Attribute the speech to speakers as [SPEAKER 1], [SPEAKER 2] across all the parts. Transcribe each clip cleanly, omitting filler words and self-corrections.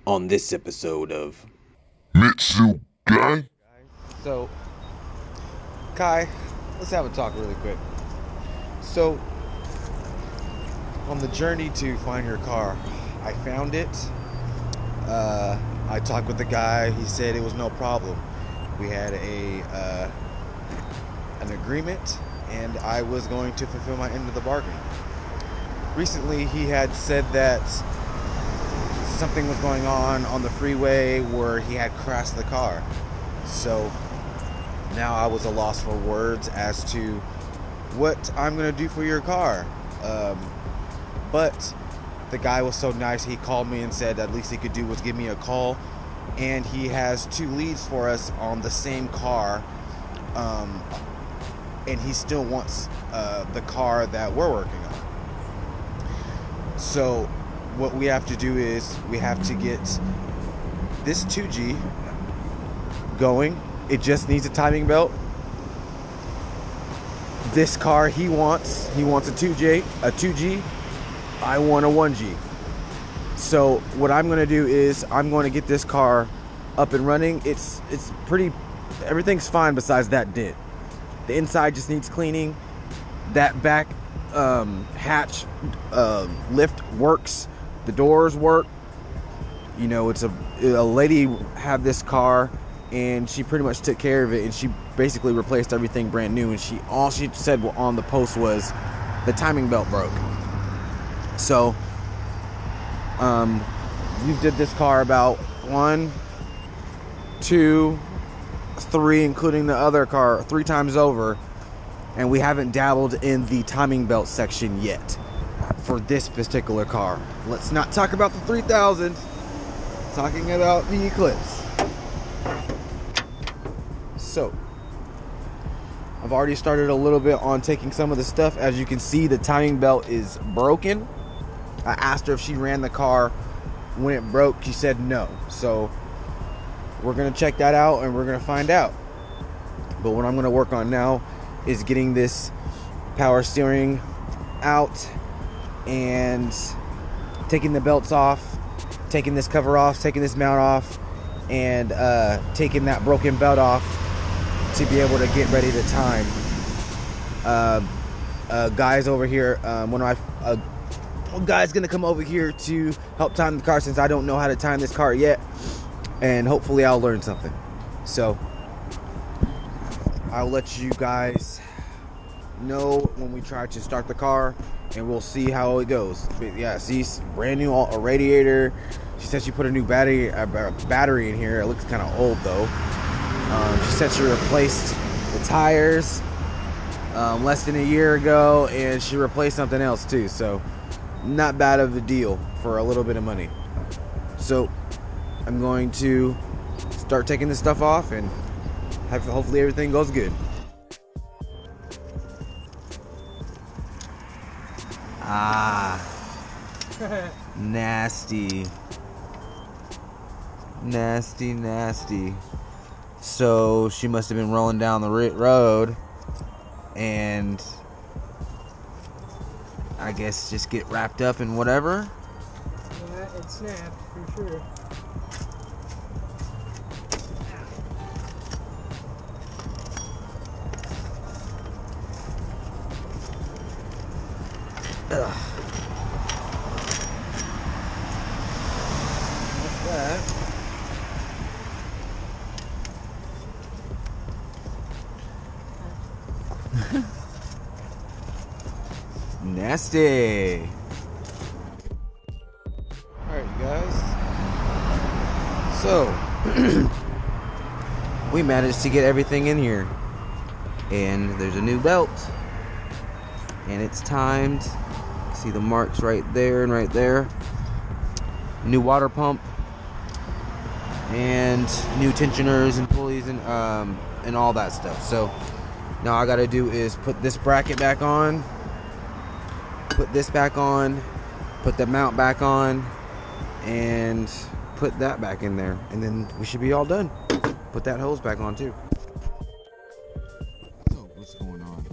[SPEAKER 1] on this episode of
[SPEAKER 2] Mitsu Guy?
[SPEAKER 3] So, Kai, let's have a talk really quick. So, on the journey to find your car, I found it. I talked with the guy. He said it was no problem. We had an agreement, and I was going to fulfill my end of the bargain. Recently, he had said that something was going on the freeway where he had crashed the car. So now I was a loss for words as to what I'm going to do for your car. But the guy was so nice, he called me and said at least he could do was give me a call. And he has 2 leads for us on the same car. And he still wants the car that we're working on. So what we have to do is we have to get this 2G going. It just needs a timing belt. This car he wants a 2G. I want a 1G. So what I'm going to do is I'm going to get this car up and running. It's pretty, everything's fine besides that dent. The inside just needs cleaning. That back hatch lift works. The doors work. You know, it's a lady had this car and she pretty much took care of it, and she basically replaced everything brand new, and all she said on the post was the timing belt broke. So we did this car about 1, 2, 3, including the other car, 3 times over, and we haven't dabbled in the timing belt section yet for this particular car. Let's not talk about the 3000, talking about the Eclipse. So I've already started a little bit on taking some of the stuff. As you can see, the timing belt is broken. I asked her if she ran the car when it broke. She said no. So we're going to check that out and we're going to find out. But what I'm going to work on now is getting this power steering out and taking the belts off, taking this cover off, taking this mount off, and taking that broken belt off to be able to get ready to time. Guys over here, one guy's gonna come over here to help time the car, since I don't know how to time this car yet, and hopefully I'll learn something. So I'll let you guys know when we try to start the car, and we'll see how it goes. But yeah, see, brand new a radiator. She said she put a new battery in here. It looks kind of old though. She said she replaced the tires less than a year ago, and she replaced something else too. So not bad of a deal for a little bit of money. So I'm going to start taking this stuff off, and hopefully everything goes good. Nasty. So she must have been rolling down the road and I guess just get wrapped up in whatever.
[SPEAKER 4] Yeah, it snapped for sure.
[SPEAKER 3] Ugh. What's that? Nasty. Alright, you guys. So, we managed to get everything in here. And there's a new belt. And it's timed. See the marks right there and right there. New water pump. And new tensioners and pulleys and all that stuff. So, now all I gotta do is put this bracket back on, put this back on, put the mount back on, and put that back in there, and then we should be all done. Put that hose back on too. So what's going on?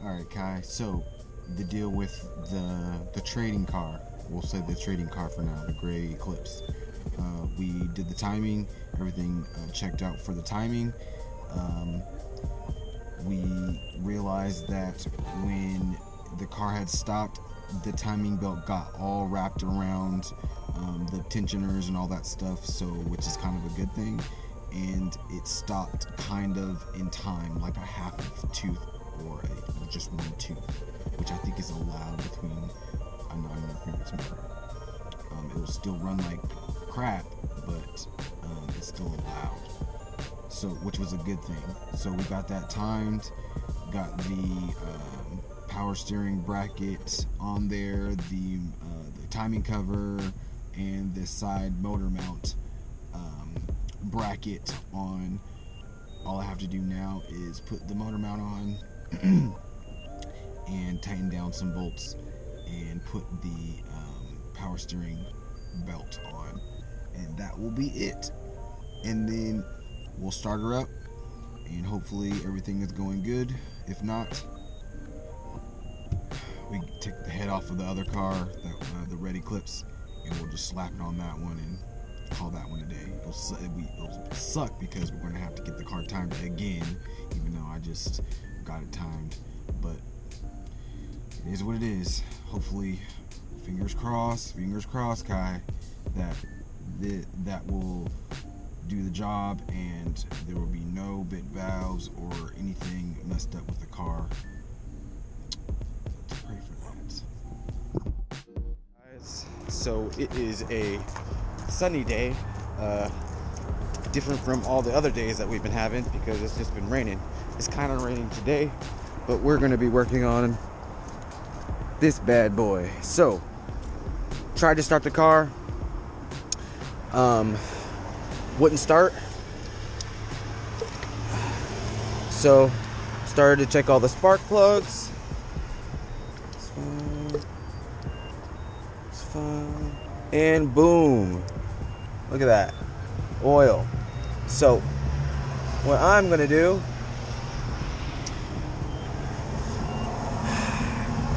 [SPEAKER 3] All right, Kai. So the deal with the trading car, we'll say the trading car for now, the gray Eclipse. we did the timing. Everything checked out for the timing. We realized that when the car had stopped, the timing belt got all wrapped around the tensioners and all that stuff, so which is kind of a good thing. And it stopped kind of in time, like a half of tooth or just one tooth, which I think is allowed between a 9mm motor. It will still run like crap, but it's still allowed. So, which was a good thing. So we got that timed, got the power steering bracket on there, the timing cover, and the side motor mount bracket on. All I have to do now is put the motor mount on and tighten down some bolts and put the power steering belt on, and that will be it. And then we'll start her up, and hopefully everything is going good. If not, we take the head off of the other car, the red Eclipse, and we'll just slap it on that one and call that one a day. It'll suck because we're going to have to get the car timed again, even though I just got it timed. But it is what it is. Hopefully, fingers crossed, Kai, that will do the job and there will be no bent valves or anything messed up with the car. Let's pray for that. Guys, so it is a sunny day, different from all the other days that we've been having because it's just been raining. It's kind of raining today, but we're going to be working on this bad boy. So tried to start the car, wouldn't start, so started to check all the spark plugs. It's fine. And boom, look at that oil. So what I'm gonna do,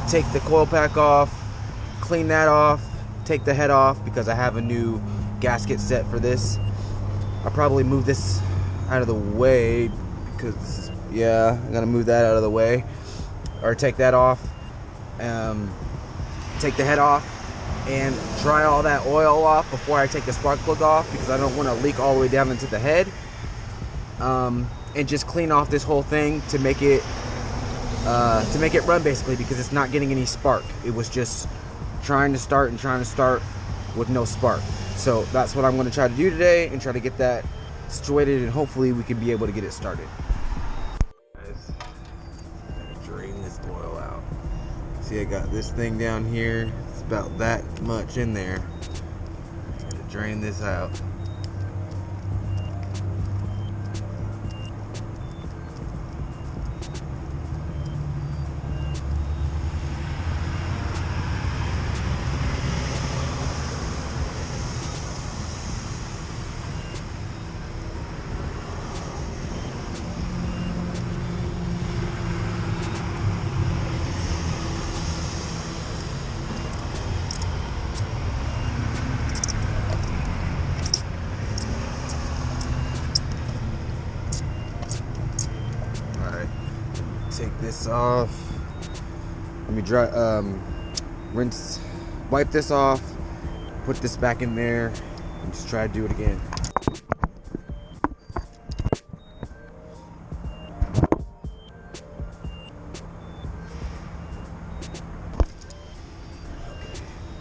[SPEAKER 3] take the coil pack off, clean that off, take the head off because I have a new gasket set for this. I'll probably move this out of the way because this is, yeah, I'm gonna move that out of the way, or take that off, take the head off and dry all that oil off before I take the spark plug off because I don't want to leak all the way down into the head, and just clean off this whole thing to make it run basically because it's not getting any spark. It was just trying to start with no spark. So that's what I'm going to try to do today and try to get that situated, and hopefully we can be able to get it started. Guys, drain this oil out. See, I got this thing down here. It's about that much in there. Gotta drain this out. Take this off. Let me wipe this off, put this back in there, and just try to do it again. Okay,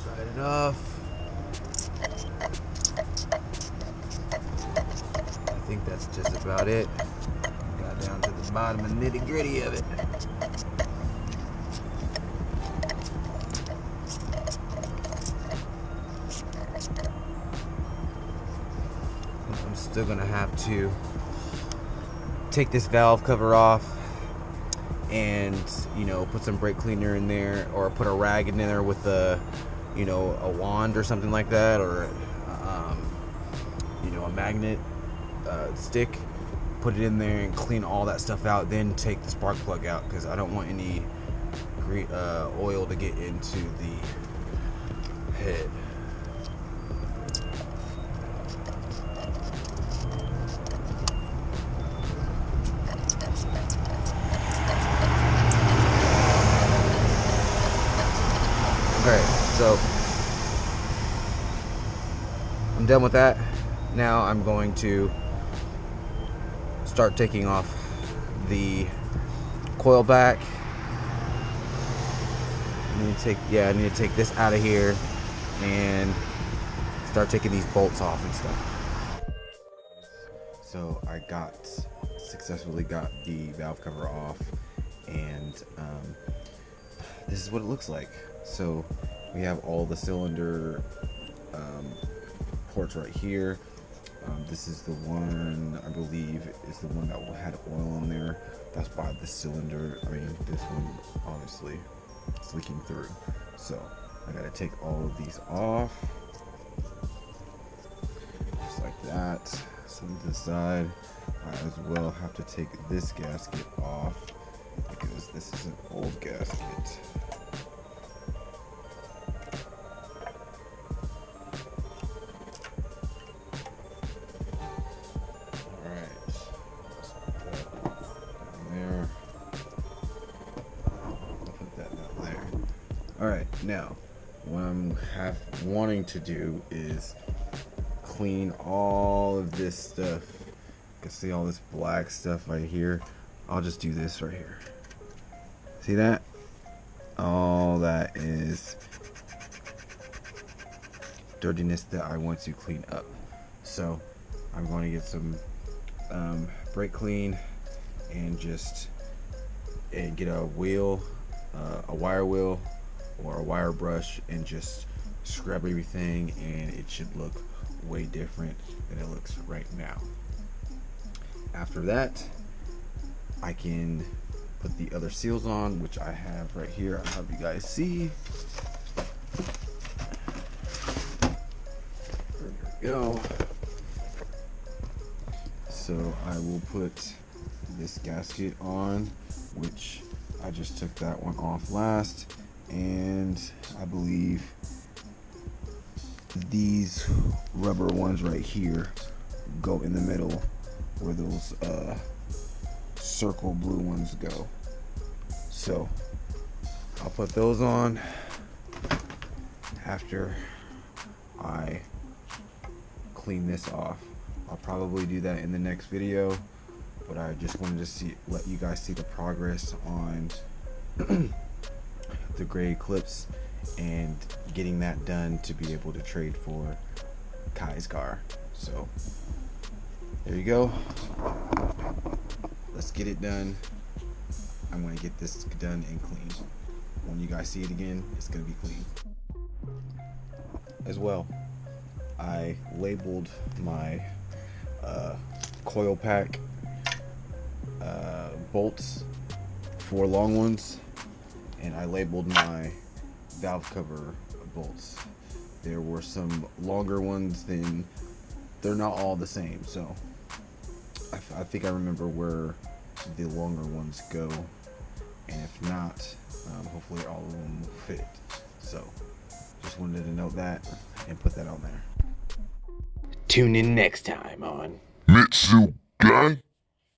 [SPEAKER 3] dried it off. I think that's just about it. Got down to the bottom and nitty gritty of it. I'm still gonna have to take this valve cover off and, you know, put some brake cleaner in there, or put a rag in there with a, you know, a wand or something like that, or you know, a magnet stick. Put it in there and clean all that stuff out, then take the spark plug out because I don't want any oil to get into the head. I'm done with that. Now I'm going to start taking off the coil back. I need to take this out of here and start taking these bolts off and stuff. So I successfully got the valve cover off, and this is what it looks like. So we have all the cylinder ports right here. This is the one, I believe, is the one that had oil in there. That's by the cylinder. I mean, this one obviously is leaking through. So I gotta take all of these off, just like that. Set them to the side. I as well have to take this gasket off because this is an old gasket. Alright, now what I'm wanting to do is clean all of this stuff. You can see all this black stuff right here. I'll just do this right here. See that? All that is dirtiness that I want to clean up. So I'm going to get some brake clean and get a wheel, a wire wheel, or a wire brush, and just scrub everything, and it should look way different than it looks right now. After that, I can put the other seals on, which I have right here. I'll have you guys see. There we go. So I will put this gasket on, which I just took that one off last. And I believe these rubber ones right here go in the middle where those circle blue ones go. So I'll put those on after I clean this off. I'll probably do that in the next video, but I just wanted to let you guys see the progress on the gray Eclipse and getting that done to be able to trade for Kai's car. So there you go. Let's get it done. I'm going to get this done and clean. When you guys see it again, it's going to be clean. As well, I labeled my coil pack bolts, 4 long ones, and I labeled my valve cover bolts. There were some longer ones, they're not all the same, so I think I remember where the longer ones go, and if not, hopefully all of them will fit. So just wanted to note that and put that on there.
[SPEAKER 1] Tune in next time on
[SPEAKER 2] Mitsu Gang?